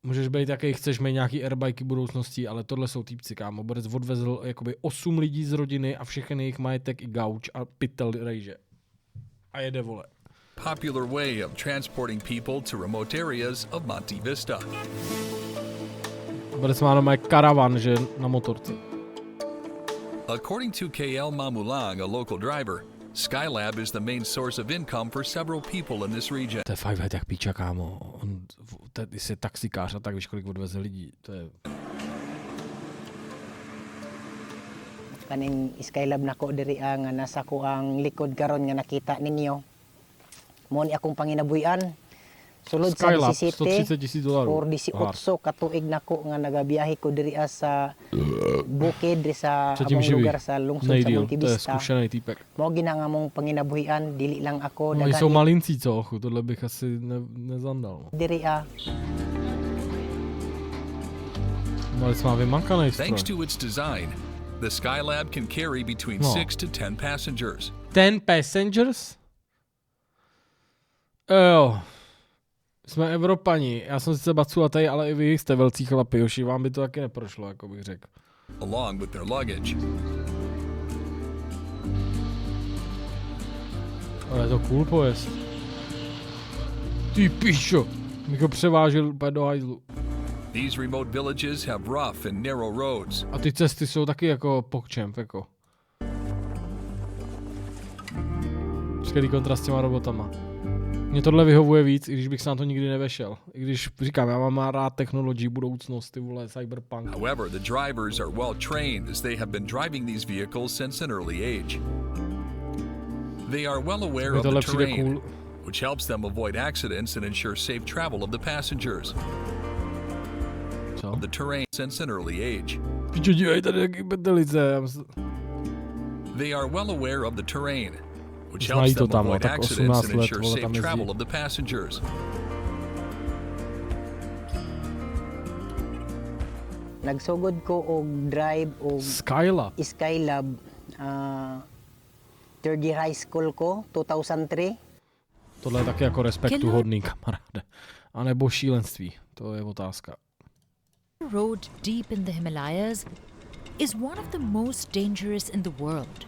Můžeš být jaký chceš, mít nějaký airbajky budoucnosti, ale tohle jsou týpci, kámo. Borec odvezl jakoby 8 lidí z rodiny a všechny jejich majetek i gauč a pytel rejže. A jede, vole. Popular way of transporting people to remote areas of Monte Vista. Borec má normálně karavan, že na motorce. According to KL Mamulang, a local driver, Skylab is the main source of income for several people in this region. To je fakt jak píča, kámo. On je taxikář a tak víš, kolik odveze lidí. To je... Kaning Skylab nako diri nga nasa ko ang likod karon nga nakita ninyo. Mo ni akong panginabuhian. Sulod sa Skylab, City, $130,000. or 18 katuig nako nga nagabiyahe ko diri sa bukid diri sa among lugar sa lungsod sa Monte to je Vista. zkušený týpek. Mo gina nga mong panginabuhian, dili lang ako No, jsou malincí, co ochu, tohle bych asi nezandal. diri Malec má vymankanej stroj. Thanks to its design, the Skylab can carry between 6 to 10 passengers. 10 passengers? Jo. Jsme Evropani. Já jsem sice baculatej, ale i vy jste velcí chlapi, joši. Vám by to taky neprošlo, jako bych řekl. Along with their luggage. Ale je to cool pojezd. Ty pišo. Bych ho převážil úplně do hajzlu. These remote villages have rough and narrow roads. A ty cesty jsou taky jako pokčemp, jako. Skvělý kontrast s těma robotama. Mně tohle vyhovuje víc, i když bych se na to nikdy nevešel. I když říkám, já mám rád technologii, budoucnost, ty vole, cyberpunk. However, the drivers are well trained as they have been driving these vehicles since an early age. They are well aware of the terrain, which helps them avoid accidents and ensure safe travel of the passengers. Co? The terrain since an early age. Pičo, dívej tady jaký bedelice. They are well aware of the terrain, which helps them avoid accidents and ensure safe travel of the passengers. Nagsugod ko og drive og Skylab. Third year high school ko, 2003. Tohle je taky jako respektuhodný, kamaráde. A nebo šílenství, to je otázka. Road deep in the Himalayas is one of the most dangerous in the world.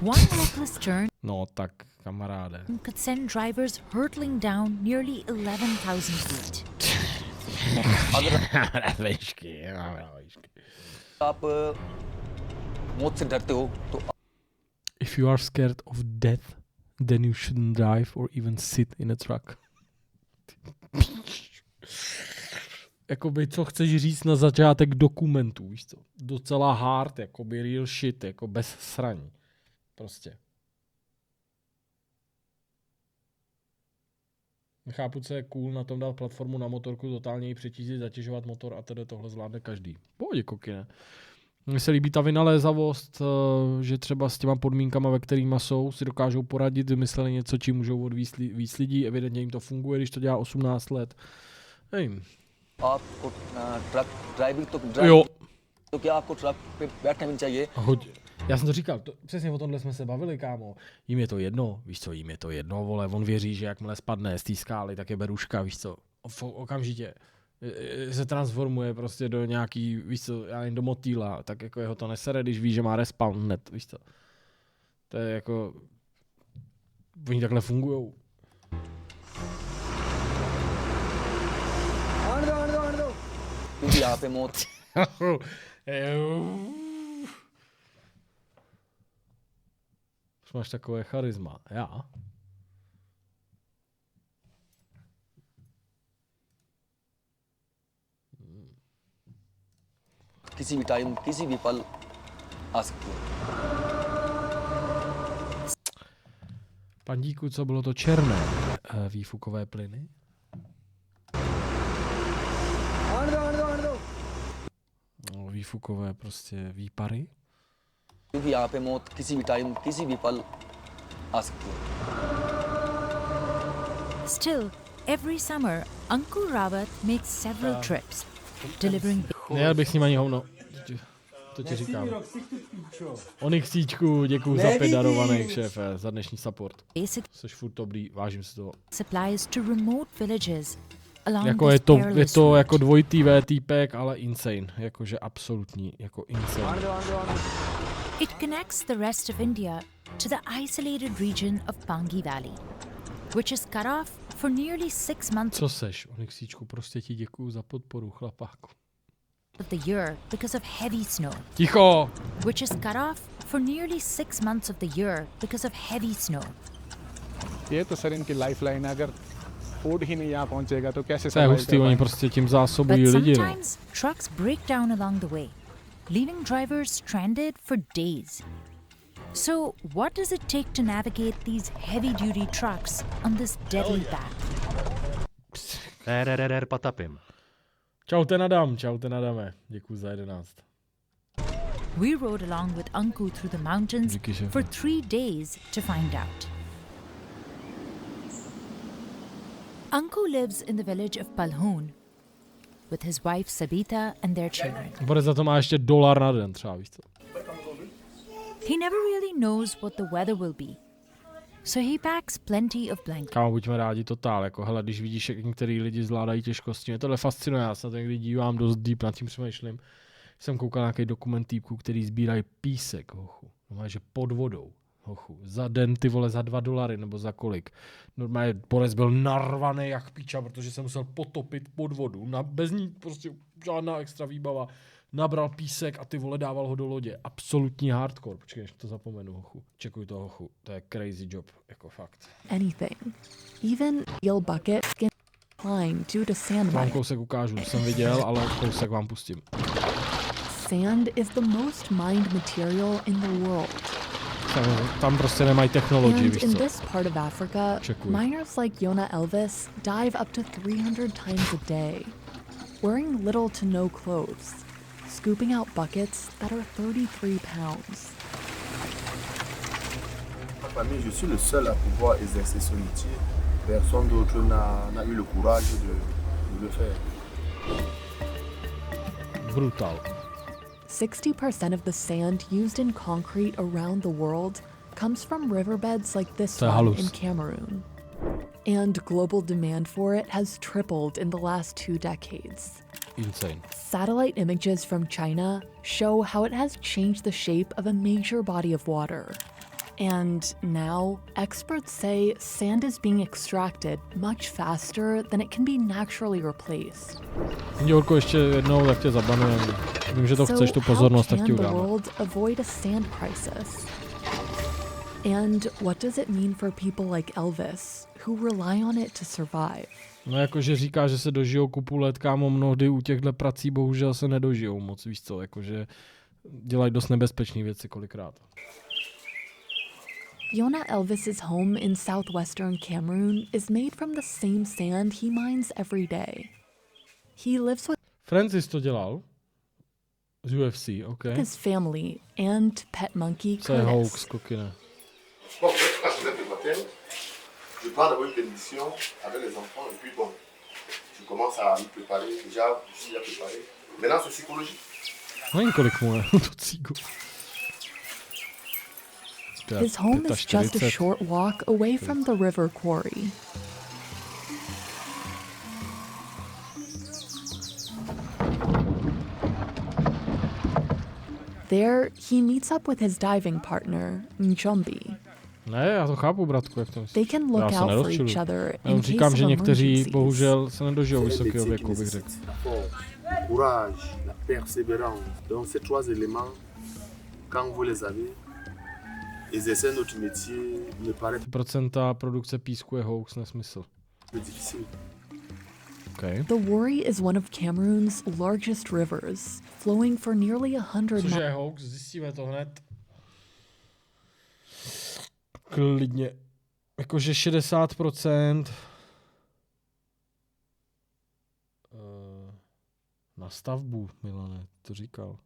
One reckless turn tak kamaráde. could send drivers hurtling down nearly 11,000 feet. If you are scared of death, then you shouldn't drive or even sit in a truck. Jakoby, co chceš říct na začátek dokumentu, víš co? Docela hard, jakoby real shit, jako bez sraní. Prostě. Nechápu, co je cool na tom dát platformu na motorku, totálně ji přetížit, zatěžovat motor a tedy tohle zvládne každý. Pohodě, kokine. Mně se líbí ta vynalézavost, že třeba s těma podmínkama, ve kterýma jsou, si dokážou poradit, vymysleli něco, čím můžou odvíct víc lidí, evidentně jim to funguje, když to dělá 18 let. Nevím. Jo. Já jsem to říkal, přesně o tomhle jsme se bavili, kámo. Jím je to jedno, víš co, jím je to jedno, vole, on věří, že jakmile spadne z té skály, tak je beruška, víš co, okamžitě se transformuje prostě do nějaký, víš co, já nevím, do motýla, tak jako jeho to nesere, když ví, že má respawn hned, víš co. To je jako, oni takhle fungujou. Máš takové charisma. Já? किसी भी time किसी भी पल आ सकती है. Pandíku, co bylo to černé? Výfukové plyny? No, výfukové prostě výpary? यहाँ पे मौत किसी भी टाइम किसी भी पल आ सकती है. Still, every summer, Uncle Rawat makes several trips, delivering. Nejel bych s ním ani hovno. To ti říkám. Onyxíčku, děkuju za 5 darovaných, šéfe, za dnešní support. Jsi furt dobrý, vážím si toho. Supplies to remote villages along Jako this je perilous to route. jako dvojitý V týpek, ale insane. Jakože absolutní, jako insane. It connects the rest of India to the isolated region of Pangi Valley, which is cut off for nearly 6 months Co seš, Onyxíčku, prostě ti děkuju za podporu, chlapáku. of the year because of heavy snow. Ticho! Which is cut off for nearly 6 months of the year because of heavy snow. ये तो sir इनकी lifeline है, अगर food ही नहीं यहाँ पहुँचेगा तो कैसे To je hustý, oni prostě tím zásobují But lidi, no. sometimes trucks break down along the way, leaving drivers stranded for days. So what does it take to navigate these heavy-duty trucks on this deadly path? Patapim. Čaute Nadame. Děkuji za 11. We rode along with Anku through the mountains Díky, šéfe. for 3 days to find out. Anku lives in the village of Palhun with his wife Sabita and their children. Bude za to má ještě $1 na den třeba, víš co? He never really knows what the weather will be, so he packs plenty of blankets. Kámo, buďme rádi totál, jako hele, když vidíš, jak některý lidi zvládají těžkosti, mě tohle fascinuje, já se na to někdy dívám dost deep, nad tím přemýšlím. Jsem koukal na nějaký dokument týpků, který sbírají písek, hochu. Normálně, že pod vodou, hochu. Za den, ty vole, za $2 nebo za kolik. Normálně Boris byl narvaný jak píča, protože jsem musel potopit pod vodu. Bez ní prostě žádná extra výbava. Nabral písek a ty vole dával ho do lodě. Absolutní hardcore. Počkej, než to zapomenu, hochu. Čekuj to, hochu. To je crazy job, jako fakt. Anything. Even steel bucket can decline due to sand Vám mining. kousek ukážu, jsem viděl, ale kousek vám pustím. Sand is the most mined material in the world. Tam prostě nemají technologii, And víš in co. this part of Africa, Čekuj. miners like Yona Elvis dive up to 300 times a day, wearing little to no clothes, scooping out buckets that are 33 pounds. Ma famille, je suis le seul à pouvoir exercer ce métier. Personne d'autre n'a eu le courage de le faire. Brutal. 60% of the sand used in concrete around the world comes from riverbeds like this To je one halus. in Cameroon. And global demand for it has tripled in the last 2 decades. Insane. Satellite images from China show how it has changed the shape of a major body of water. And now, experts say sand is being extracted much faster than it can be naturally replaced. Jorko, ještě jednou, tak tě zabanujem. Vím, že to chceš, tu So how pozornost, tak can ti the udám. world avoid a sand crisis? And what does it mean for people like Elvis, who rely on it to survive? No jakože říká, že se dožijou kupu let, kámo, mnohdy u těchto prací bohužel se nedožijou moc, víš co, jakože dělají dost nebezpečné věci kolikrát. Yona Elvis's home in southwestern Cameroon is made from the same sand he mines every day. He lives with Francis to dělal z UFC, ok. his family and pet monkey Co je hoax, Curtis. kokine. Bon, quand je me lève le matin, je prends d'abord une émission avec les enfants et puis bon, je commence à me préparer. Déjà, je suis déjà préparé. Maintenant, c'est psychologique. Nevím, kolik mu je, to cígu. To je His home is just a 45. short walk away from the river quarry. There, he meets up with his diving partner, Njombi. Ne, já to chápu, bratku, jak to myslíš. They can look Já se out for nerozčiluju. each other Jenom in říkám, case že of někteří emergencies. bohužel se nedožijou C'est un vysokého métier qui věku, bych řekl. nécessite la force, le courage, la persévérance. Donc ces 3 éléments, quand vous les avez, exercer notre métier me paraît Procenta produkce písku je hoax, nesmysl. plus difficile. Okay. The Wari is one of Cameroon's largest rivers, flowing for nearly 100 Cože miles. je hoax, zjistíme to hned. Klidně. Jakože 60% na stavbu, Milane, to říkal.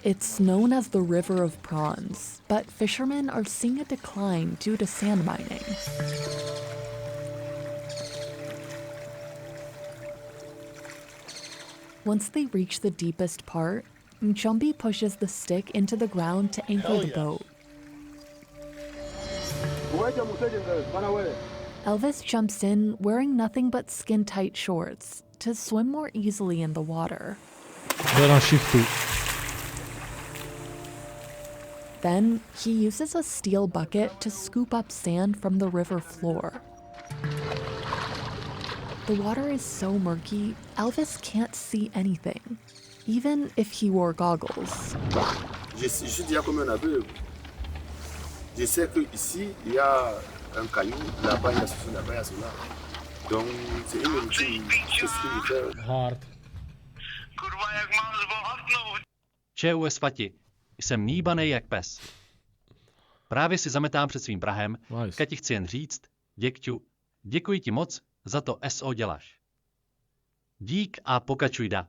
It's known as the River of Prawns, but fishermen are seeing a decline due to sand mining. Once they reach the deepest part, Mchombi pushes the stick into the ground to anchor the boat. Elvis jumps in wearing nothing but skin-tight shorts to swim more easily in the water. Then he uses a steel bucket to scoop up sand from the river floor. The water is so murky, Elvis can't see anything, even if he wore goggles. Je suis déjà comme un aveugle. Je sais qu'ici, il y a un caillou, là-bas, il y a ceci, là-bas, il y a cela. Donc, c'est une routine. C'est ce qui me fait. Hard. Čeuje Svati, jsem níbanej jak pes. Právě si zametám před svým prahem, Nice. ti chci jen říct, děkťu, děkuji ti moc, za to SO děláš. Dík a pokračuj da.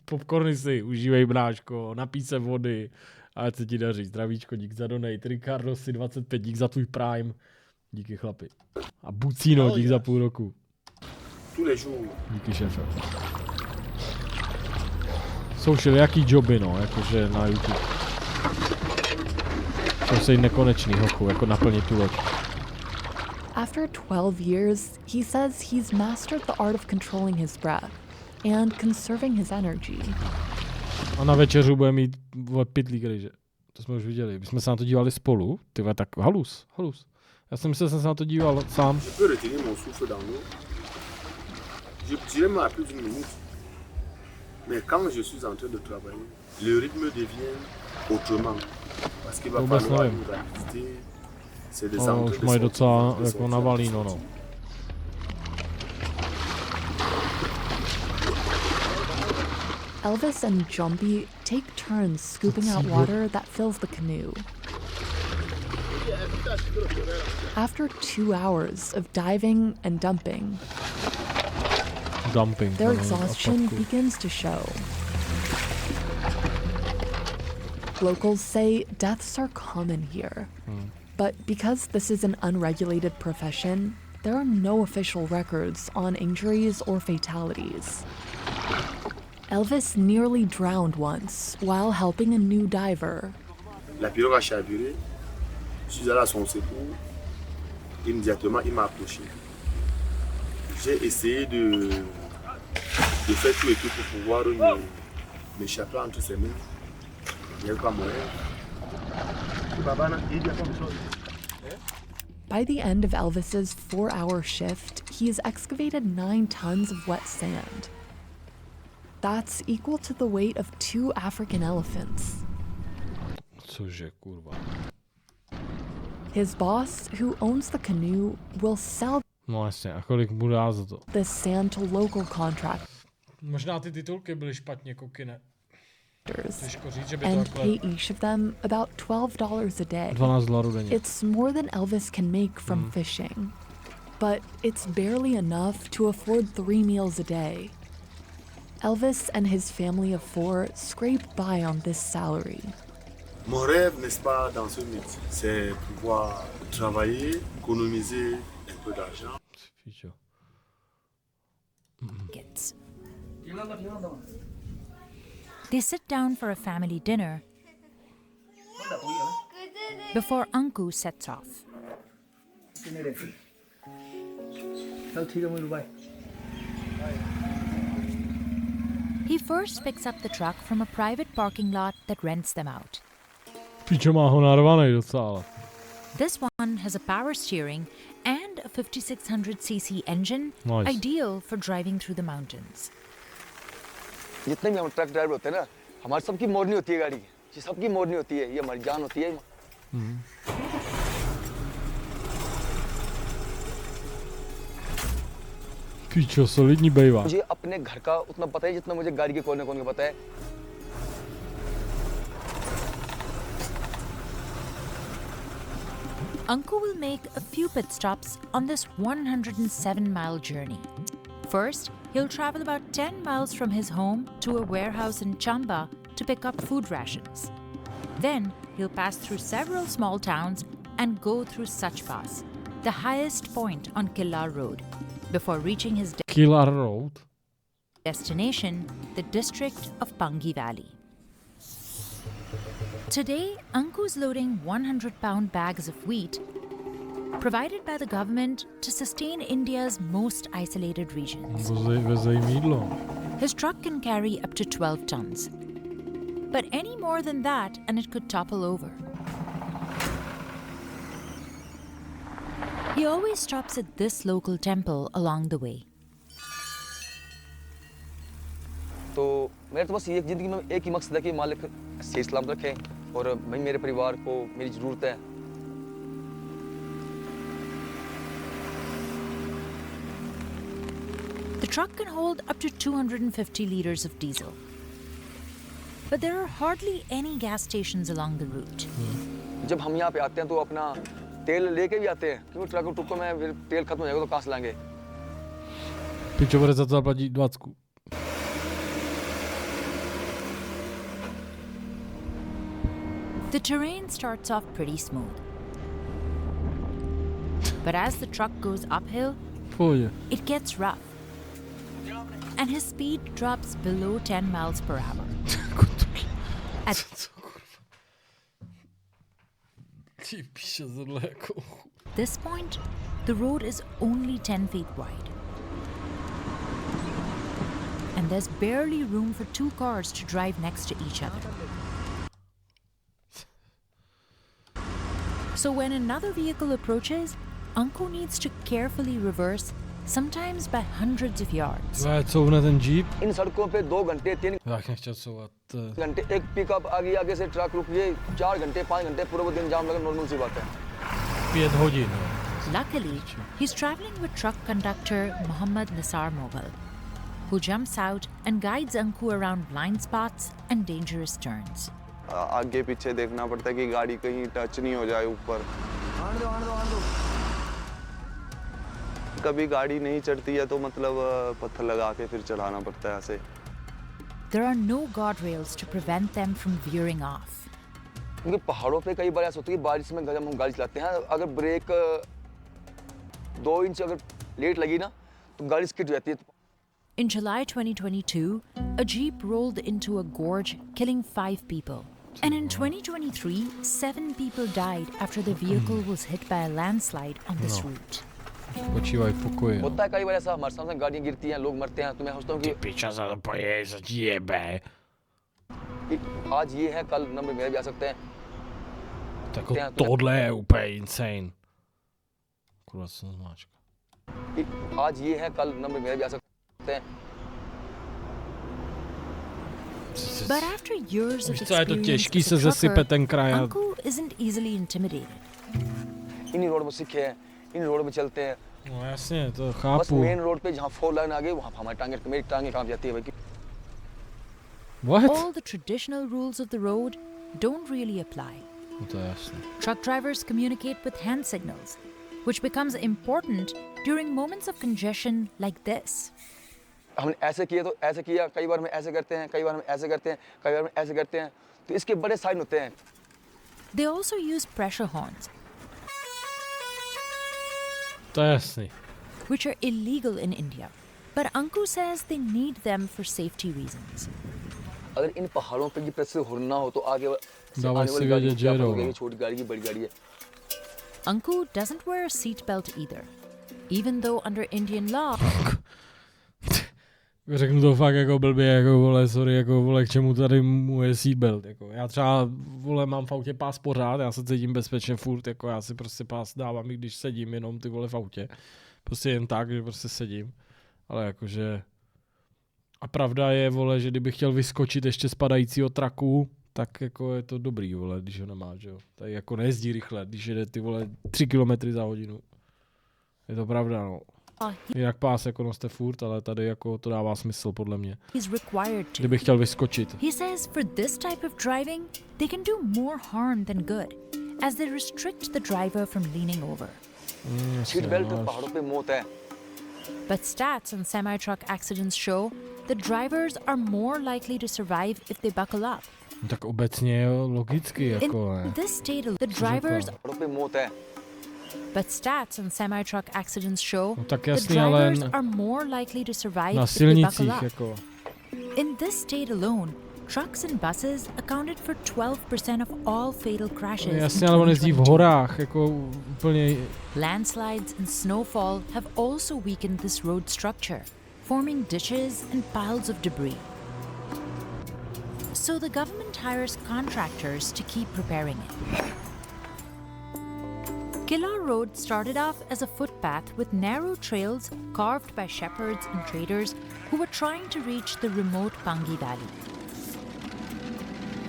Popcorny si, užívej bráško, napij se vody, ať se ti daří. Zdravíčko, dík za donate. Ricardo si 25, dík za tvůj prime. Díky chlapi. A Bucino, dík za půl roku. Díky šéfe. Jsou všelijaký joby, no, jakože na YouTube. Jsou se nekonečný, hochu, jako naplnit tu loď. After 12 years, he says he's mastered the art of controlling his breath and conserving his energy. A na večeřu bude mít pytlík ryže. To jsme už viděli. My jsme se na to dívali spolu. Ty vole, tak halus. Já jsem myslel, že jsem se na to díval sám. Je peux retenir mon souffle dans l'eau. Je dirais même à plus d'une minute. Mais quand je suis en train de travailler, le rythme devient autrement. Parce qu'il va falloir une rapidité. C'est des entrées už mají docela jako navalíno, no. Elvis and Jombi take turns scooping out water that fills the canoe. After 2 hours of diving and dumping, their exhaustion begins to show. Locals say deaths are common here. But because this is an unregulated profession, there are no official records on injuries or fatalities. Elvis nearly drowned once while helping a new diver. La pirogue a chaviré. Je suis allé à son secours. Immédiatement, il m'a approché. J'ai essayé de faire tout et tout pour pouvoir m'échapper entre ses mains. Il n'y avait pas moyen. By the end of Elvis's 4-hour shift, he has excavated 9 tons of wet sand. That's equal to the weight of 2 African elephants. Cože, kurva. His boss, who owns the canoe, will sell No jasně, a kolik mu dá za to? this sand to local contractors. Možná ty titulky byly špatně, kokine. And pay each of them about $12 a day. $12 denně. It's more than Elvis can make from fishing. But it's barely enough to afford 3 meals a day. Elvis and his family of 4 scrape by on this salary. Mon rêve, n'est-ce pas, dans ce métier, c'est pouvoir travailler, économiser un peu d'argent. They sit down for a family dinner before Anku sets off. He first picks up the truck from a private parking lot that rents them out. Pičo má ho narvanej docela. This one has a power steering and a 5600cc engine, Nice. ideal for driving through the mountains. जितने भी हम truck driver होते हैं ना, हमारी सबकी मोड़नी होती है गाड़ी, ये सबकी मोड़नी होती है, ये हमारी जान होती है। Pičo, solidní bejva. मुझे अपने घर का उतना पता है जितना मुझे गाड़ी के कोने-कोने का पता है। Anku will make a few pit stops on this 107-mile journey. First, he'll travel about 10 miles from his home to a warehouse in Chamba to pick up food rations. Then, he'll pass through several small towns and go through Sach Pass, the highest point on Killar Road, before reaching his Killar Road? destination, the district of Pangi Valley. Today, Anku's loading 100-pound bags of wheat, provided by the government to sustain India's most isolated regions. His truck can carry up to 12 tons. But any more than that and it could topple over. He always stops at this local temple along the way. तो मेरे तो बस ये जिंदगी में एक ही मकसद है कि मालिक सही सलामत रखे और मैं मेरे परिवार को मेरी ज़रूरत है. The truck can hold up to 250 liters of diesel. But there are hardly any gas stations along the route. जब हम यहाँ पे आते हैं तो अपना तेल लेके भी आते हैं क्योंकि ट्रक टुक्को में फिर तेल खत्म हो जाएगा तो कहाँ से लाएंगे? Pičo, bude za to zaplatit 20. The terrain starts off pretty smooth. But as the truck goes uphill, it gets rough. And his speed drops below 10 miles per hour. At this point, the road is only 10 feet wide. And there's barely room for two cars to drive next to each other. So when another vehicle approaches, Anku needs to carefully reverse, sometimes by hundreds of yards. Couvne ten jeep. इन सड़कों पे 2 घंटे 3 घंटे एक pickup आगे से truck रुक गई 4 घंटे 5 घंटे पूरा दिन जाम लगा नॉर्मल सी बात है. Luckily, he's traveling with truck conductor Muhammad Nisar Mughal, who jumps out and guides Anku around blind spots and dangerous turns. आगे पीछे देखना पड़ता है कि गाड़ी कहीं टच नहीं हो जाए ऊपर. कभी गाड़ी नहीं चढ़ती है तो मतलब पत्थर लगा के फिर चढ़ाना पड़ता है ऐसे. There are no guardrails to prevent them from veering off. क्योंकि पहाड़ों पे कई बार ऐसा होता है कि बारिश में जब हम गाड़ी चलाते हैं अगर ब्रेक 2 इंच अगर लेट लगी ना तो गाड़ी स्किड हो जाती है. In July 2022, a jeep rolled into a gorge, killing 5 people. And in 2023, 7 people died after the vehicle was hit by a landslide on this route. होता है कई बार ऐसा हमारे सामने गाड़ियां गिरती हैं लोग मरते हैं तो मैं सोचता हूँ कि आज ये है कल नंबर मेरे भी आ सकते हैं. insane. आज ये है कल नंबर मेरे भी आ सकते हैं. But after years of experience as a trucker, Anku isn't easily intimidated. इन्हीं रोड में सीखे हैं, इन रोड में चलते हैं. ऐसे तो बस मेन रोड पे जहाँ 4 लाइन आ गई वहाँ हमारी टांगे मेरी टांगे कांप जाती है भाई. What? All the traditional rules of the road don't really apply. Truck drivers communicate with hand signals, which becomes important during moments of congestion like this. हमने ऐसे किया तो ऐसे किया कई बार हम ऐसे करते हैं कई बार हम ऐसे करते हैं कई बार हम ऐसे करते हैं तो इसके बड़े साइन होते हैं. They also use pressure horns, which are illegal in India. But Anku says they need them for safety reasons. अगर इन पहाड़ों पे ये प्रेशर हॉर्न ना हो तो आगे आने वाली गाड़ी की छोटी गाड़ी की बड़ी गाड़ी है. Anku doesn't wear a seat belt either, even though under Indian law. Řeknu to fakt jako blbě, jako vole, sorry, jako vole, k čemu tady mu je seatbelt, jako. Já třeba, vole, mám v autě pás pořád, já se cítím bezpečně furt, jako já si prostě pás dávám, i když sedím jenom ty vole v autě. Prostě jen tak, že prostě sedím. Ale jakože... A pravda je, vole, že kdybych chtěl vyskočit ještě z padajícího traku, tak jako je to dobrý, vole, když ho nemáš, jo. Tady jako nejezdí rychle, když jede ty vole 3 km za hodinu. Je to pravda, no. Jinak pás jako noste furt, ale tady jako to dává smysl podle mě. Kdybych chtěl vyskočit. He says for this type of driving, they can do more harm than good, as they restrict the driver from leaning over. Seatbelt पहाड़ों पे मौत है. But stats on semi-truck accidents show that drivers are more likely to survive if they buckle up. Tak obecně jo, logicky jako in this state, the drivers. But stats on semi-truck accidents show that drivers are more likely to survive if they buckle up. Jako. In this state alone, trucks and buses accounted for 12% of all fatal crashes. Jasně, ale on jezdí v horách, jako úplně. Landslides and snowfall have also weakened this road structure, forming ditches and piles of debris. So the government hires contractors to keep repairing it. Killa Road started off as a footpath with narrow trails carved by shepherds and traders who were trying to reach the remote Pangi Valley.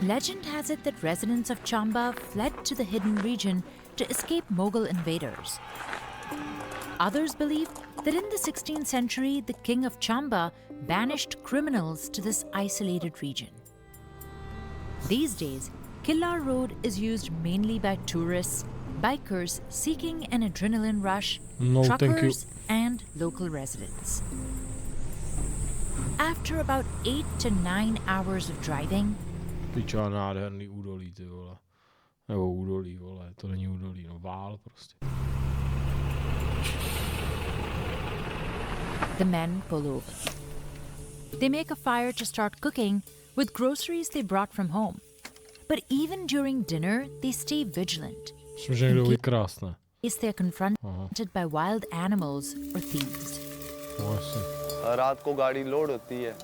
Legend has it that residents of Chamba fled to the hidden region to escape Mughal invaders. Others believe that in the 16th century, the king of Chamba banished criminals to this isolated region. These days, Killa Road is used mainly by tourists, bikers seeking an adrenaline rush, truckers, and local residents. After about 8 to 9 hours of driving, Piča, nádherný údolí, ty vole. Nebo údolí, vole, to není údolí, no vál prostě. The men pull over. They make a fire to start cooking with groceries they brought from home. But even during dinner, they stay vigilant. In case they're confronted by wild animals or thieves. रात को गाड़ी load होती है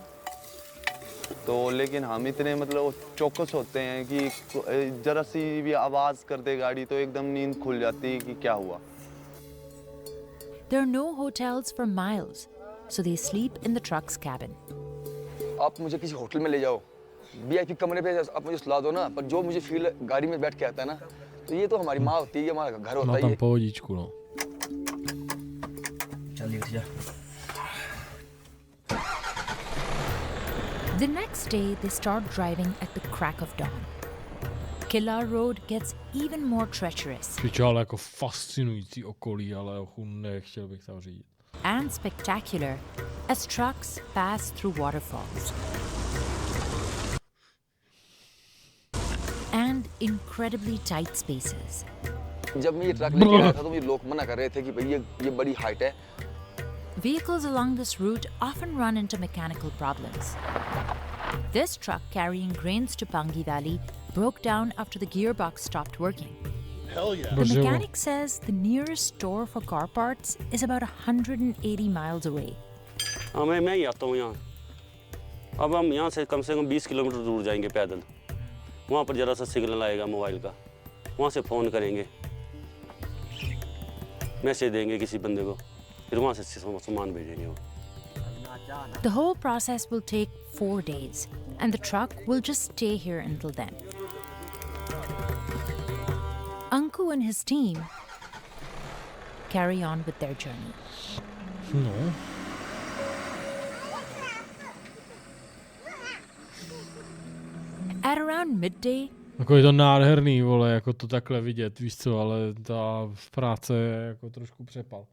तो लेकिन हम इतने मतलब चौकस होते हैं कि जरा सी भी आवाज कर दे गाड़ी तो एकदम नींद खुल जाती है कि क्या हुआ. There are no hotels for miles, so they sleep in the truck's cabin. आप मुझे किसी होटल में ले जाओ, VIP कमरे पे आप मुझे सुला दो ना, पर जो मुझे फील गाड़ी में बैठ के आता है ना, तो ये तो हमारी माँ होती है, ये हमारा घर होता है. चलिए उठ जा. The next day, they start driving at the crack of dawn. Killa Road gets even more treacherous. Jako fascinující okolí, ale nechtěl bych tam řídit. And spectacular as trucks pass through waterfalls. And incredibly tight spaces. जब मैं ये truck लेके आया था तो मुझे लोग मना कर रहे थे कि भाई ये बड़ी हाइट है. Vehicles along this route often run into mechanical problems. This truck carrying grains to Pangi Valley broke down after the gearbox stopped working. Hell yeah. The mechanic says the nearest store for car parts is about 180 miles away. मैं ही आता हूँ यहाँ. अब हम यहाँ से कम 20 kilometre दूर जाएंगे पैदल. वहाँ पर जरा सा सिग्नल आएगा मोबाइल का. वहाँ से फ़ोन करेंगे. मैसेज देंगे किसी बंदे को. फिर वहाँ से सामान भेजेंगे वो. The whole process will take 4 days, and the truck will just stay here until then. Anku and his team carry on with their journey. No. At around midday, Jako je to nádherný, vole, jako to takhle vidět, víš co, ale ta práce je jako trošku přepal.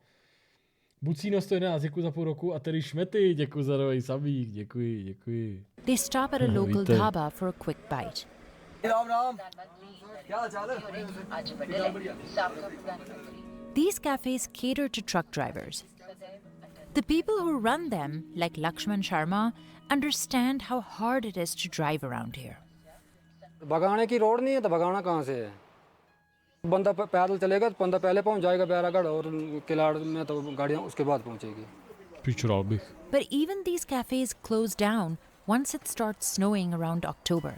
Bucíno 111, děkuji za půl roku a tedy Šmety, děkuji za nový sabík, děkuji. They stop at a local dhaba for a quick bite. These cafes cater to truck drivers. The people who run them, like Lakshman Sharma, understand how hard it is to drive around here. भगाने की road नहीं है तो भगाना कहाँ से है? बंदा पैदल चलेगा तो बंदा पहले पहुँच जाएगा बैरागढ़ और किलाड़ में तो गाड़ियाँ उसके बाद पहुँचेगी. But even these cafes close down once it starts snowing around October.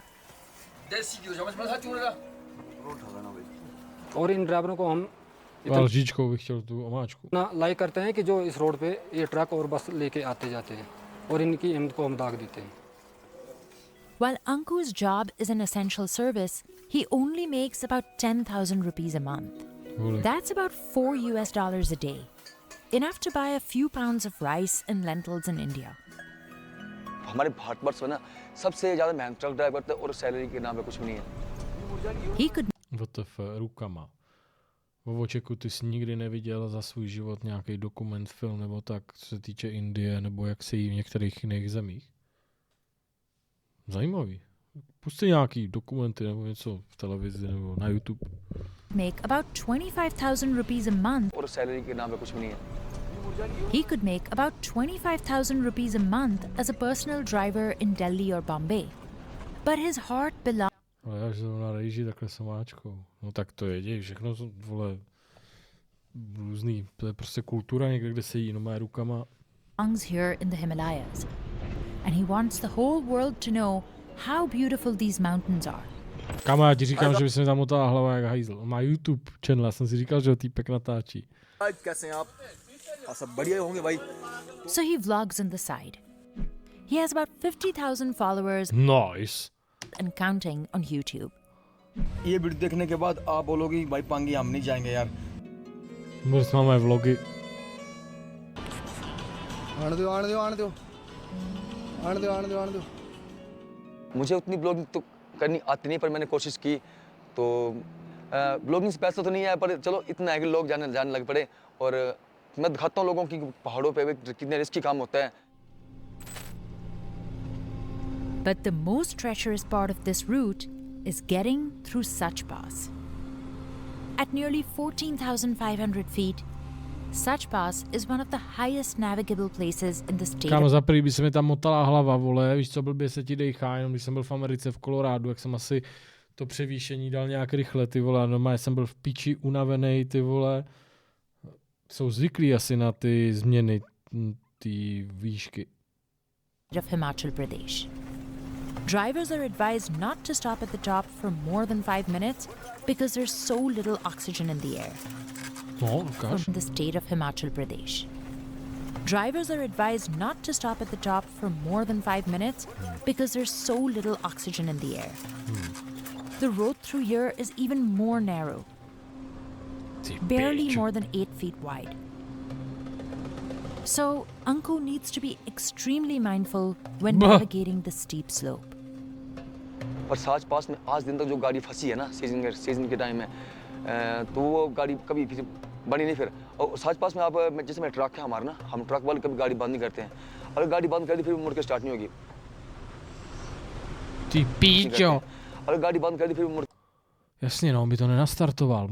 और इन ड्राइवरों को हम ना लाइक करते हैं कि जो इस रोड पे ये ट्रक और बस लेके आते जाते हैं और इनकी हिम्मत को हम दाग देते हैं. While Anku's job is an essential service, he only makes about 10,000 rupees a month. That's about $4 a day. Enough to buy a few pounds of rice and lentils in India. हमारे भारतवर्ष में ना सबसे ज़्यादा मेहनत ट्रक ड्राइवर थे और salary के नाम पे कुछ नहीं है. He could. WTF, rukama. Vovočeku, ty jsi nikdy neviděl za svůj život nějaký dokument, film nebo tak, co se týče Indie, nebo jak se jí v některých jiných zemích? Zajímavý. Pusti nějaký dokumenty nebo něco v televizi nebo na YouTube. Make about 25,000 rupees a month. और salary के नाम पे कुछ नहीं है. He could make about 25,000 rupees a month as a personal driver in Delhi or Bombay. But his heart belongs. Ale já, že na rejži takhle samáčkou. No tak to je, všechno jsou, vole, různý, to je prostě kultura někde, kde se jí nomé rukama. Here in the Himalayas. And he wants the whole world to know how beautiful these mountains are. Kámo, já ti říkám, že by se mi tam motala hlava jak hajzl. On má YouTube channel, já jsem si říkal, že ho týpek natáčí. So he vlogs on the side. He has about 50,000 followers. Nice. And counting on YouTube. ये video देखने के बाद आप बोलोगे कि भाई पांगी हम नहीं जाएंगे यार. Můžeš máme vlogy. आने दो. मुझे उतनी ब्लॉगिंग तो करनी आती नहीं, पर मैंने कोशिश की. तो ब्लॉगिंग से पैसा तो नहीं आया, पर चलो इतना है कि लोग जाने लग पड़े. और मैं दिखाता हूँ लोगों की पहाड़ों पे कितने रिस्की काम होता है. But the most treacherous part of this route is getting through Sach Pass. At nearly 14,500 feet, Sach Pass is one of the highest navigable places in the state. Kámo, za prvý by se mi tam motala hlava, vole, víš co, blbě se ti dejchá, jenom když jsem byl v Americe, v Kolorádu, jak jsem asi to převýšení dal nějak rychle, ty vole, normálně jsem byl v piči unavenej, ty vole. Jsou zvyklí asi na ty změny, ty výšky. Of Himachal Pradesh. Drivers are advised not to stop at the top for more than 5 minutes because there's so little oxygen in the air. Oh, gosh. From the state of Himachal Pradesh. Drivers are advised not to stop at the top for more than 5 minutes because there's so little oxygen in the air. The road through here is even more narrow. Barely more than 8 feet wide. So, Anku needs to be extremely mindful when navigating the steep slope. पर साच पास में आज दिन तक जो गाड़ी फंसी है ना सीजन के टाइम में, तो वो गाड़ी कभी फिर बनी नहीं. फिर और साच पास में आप जैसे मैं ट्रक है हमारा ना, हम ट्रक वाले कभी गाड़ी बंद नहीं करते हैं. अगर गाड़ी बंद कर दी फिर मुड़ के स्टार्ट नहीं होगी. Ty píčo. अगर गाड़ी बंद कर दी फिर मुड़. Jasně, no, on by to nenastartoval.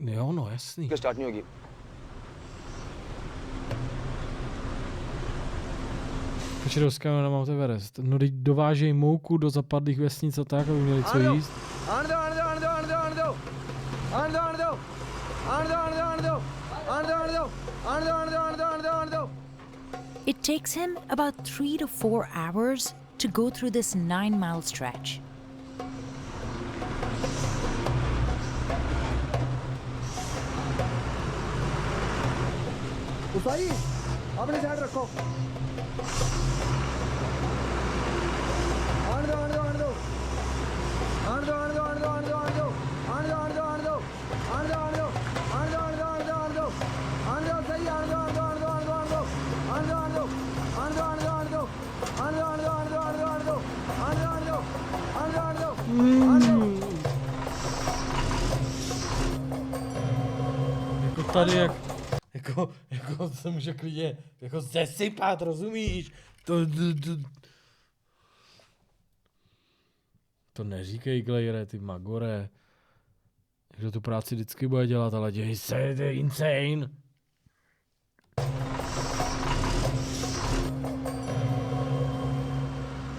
Jo, no, jasný. Start नहीं होगी. Počerovská na Mount Everest. No, teď dovážejí mouku do zapadlých vesnic a tak, aby měli co jíst. It takes him about 3 to 4 hours to go through this 9-mile stretch. उठाइए, अपने side रखो. Jako tady jako se může klidně jako zesypat, rozumíš? To neříkej, Glejre, ty magore. Kdo tu práci vždycky bude dělat, ale děj se, to je insane.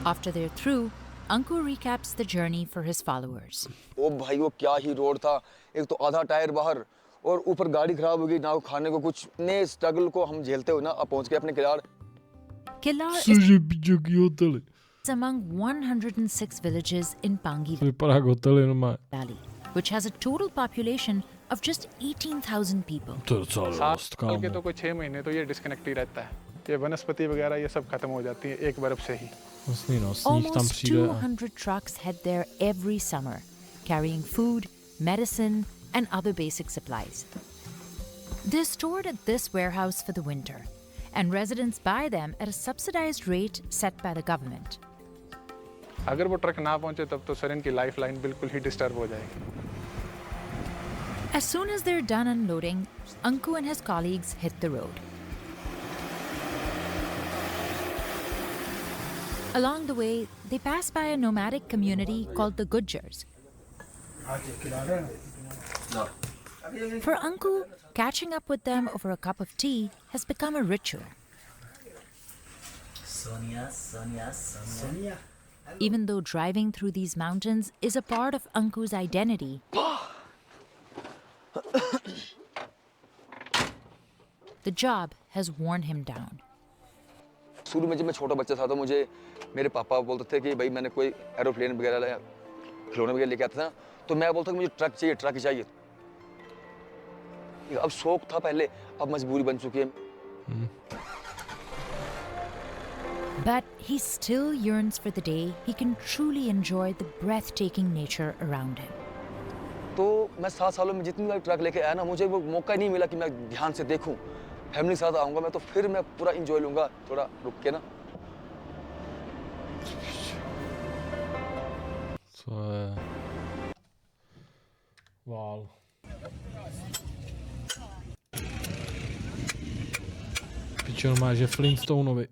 After they're through, Anku recaps the journey for his followers. ओ भाई वो क्या ही road था, एक तो आधा tyre बाहर और ऊपर गाड़ी खराब हो गई, ना खाने को कुछ. ने स्ट्रगल को हम झेलते हुए ना अब पहुंच गए अपने Kilar. Kilar is among 106 villages in Pangi Valley, which has a total population of just 18,000 people. साल के तो कोई 6 महीने तो ये डिस्कनेक्ट ही रहता है. ये वनस्पति वगैरह ये सब खत्म हो जाती है एक बर्फ से ही. Almost 200 trucks head there every summer, carrying food, medicine, and other basic supplies. They're stored at this warehouse for the winter, and residents buy them at a subsidized rate set by the government. अगर वो truck ना पहुंचे तब तो sir इनकी lifeline बिल्कुल ही disturb हो जाएगी. As soon as they're done unloading, Anku and his colleagues hit the road. Along the way, they pass by a nomadic community called the Gujars. For Anku, catching up with them over a cup of tea has become a ritual. Sonia. even though driving through these mountains is a part of Anku's identity. The job has worn him down. शुरू में जब मैं छोटा बच्चा था तो मुझे मेरे पापा बोलते थे कि भाई मैंने कोई एरोप्लेन वगैरह खिलौने वगैरह लेके आता था तो मैं बोलता कि मुझे ट्रक ही चाहिए। अब शौक था पहले, अब मजबूरी बन चुकी है। But he still yearns for the day he can truly enjoy the breathtaking nature around him. तो मैं 7 सालों में जितनी बार ट्रक लेके आया ना, मुझे वो मौका नहीं मिला कि मैं ध्यान से देखूं। फैमिली के साथ आऊंगा मैं तो फिर मैं पूरा एंजॉय लूंगा थोड़ा रुक के ना। Wow. Pičo, má, že Flintstoneovi.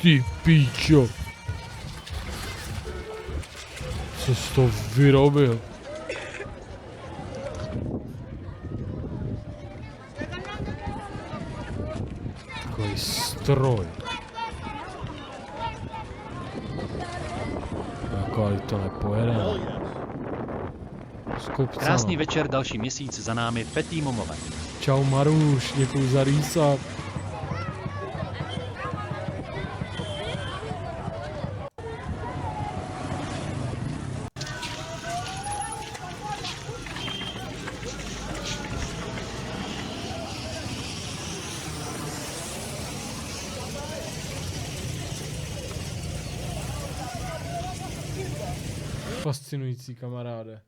Ty píčo. Co jsi to vyrobil? Takový stroj. Jako to nepojede. Skupca. Krásný večer, další měsíc za námi, Petý Momové. Čau Maruš, děkuji za rýsa. Fascinující, kamaráde.